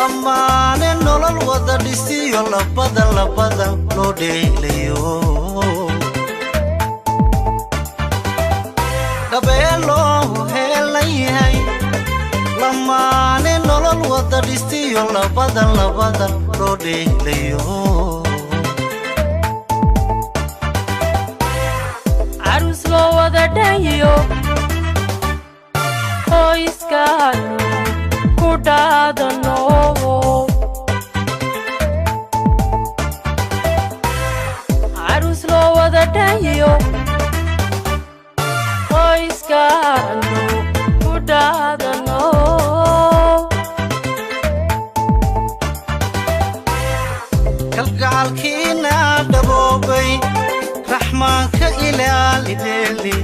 lamaane nolol wada dhisiyo labada loo dheelayo dhabeelo helayahay lamaane nolol wada dhisiyo labada loo dheelayo arus loo wada dhayo qoyskaanu ku dhaadano arus loo wada dhayo qoyskaanu ku dhaadano kalgacalkiina dhaboobay raxmaanka ilaalideeli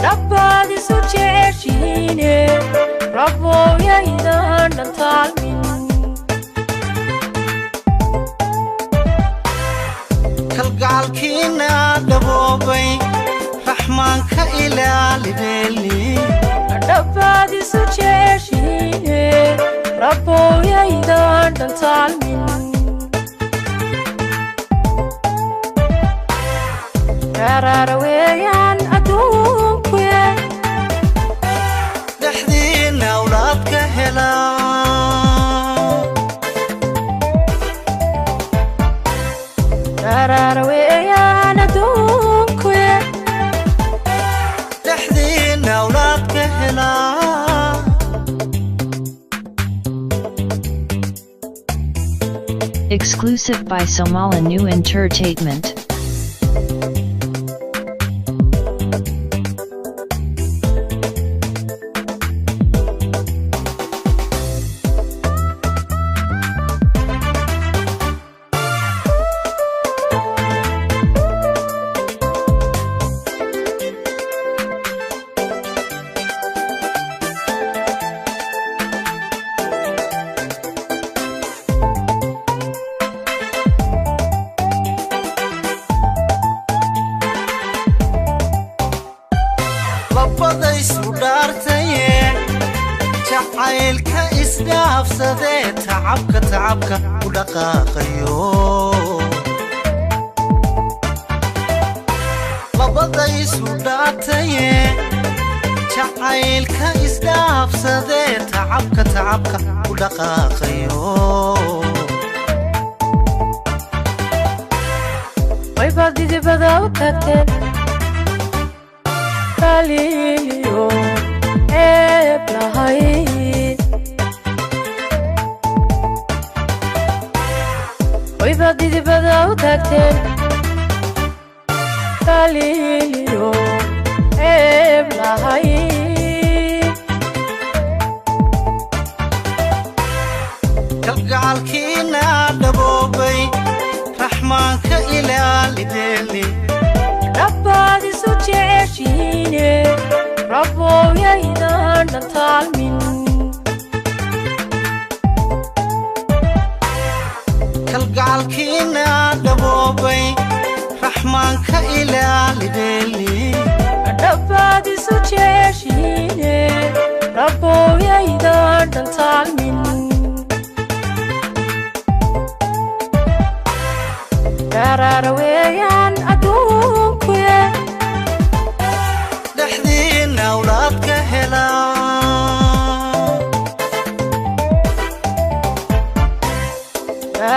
dhabaad isu jeceshiine rabooyaydan dhantaalmin kalgacalkiina dhaboobay raxmaanka ilaalideeli dhabaad isu jeceshiine rabooyaydan dhantaalmin Rara weeyaan adduunku dhexdiina awlaad ka helaa Rara weeyaan adduunku dhexdiina awlaad ka helaa Exclusive by Somala New Entertainment. labada isu dhaartaye jacaylka isdhaafsadee tacabka u dhaqaaqayo labada isu dhaartaye jacaylka isdhaafsadee tacabka u dhaqaaqayo way badidibada u tagteen Galileo eblahayd way badidibada u tagteen Galileo eblahayd kalgacalkiina dhaboobay raxmaanka ilaalideeli dhabaad isu jeceshiine rabooyaydan dhantaalmin kalgacalkiina dhaboobay raxmaanka ilaalideeli dhabaad isu jeceshiine rabooyaydan dhantaalmin Rara weeyaan adduunku dhexdiina awlaad ka helaa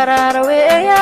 Rara weeyaan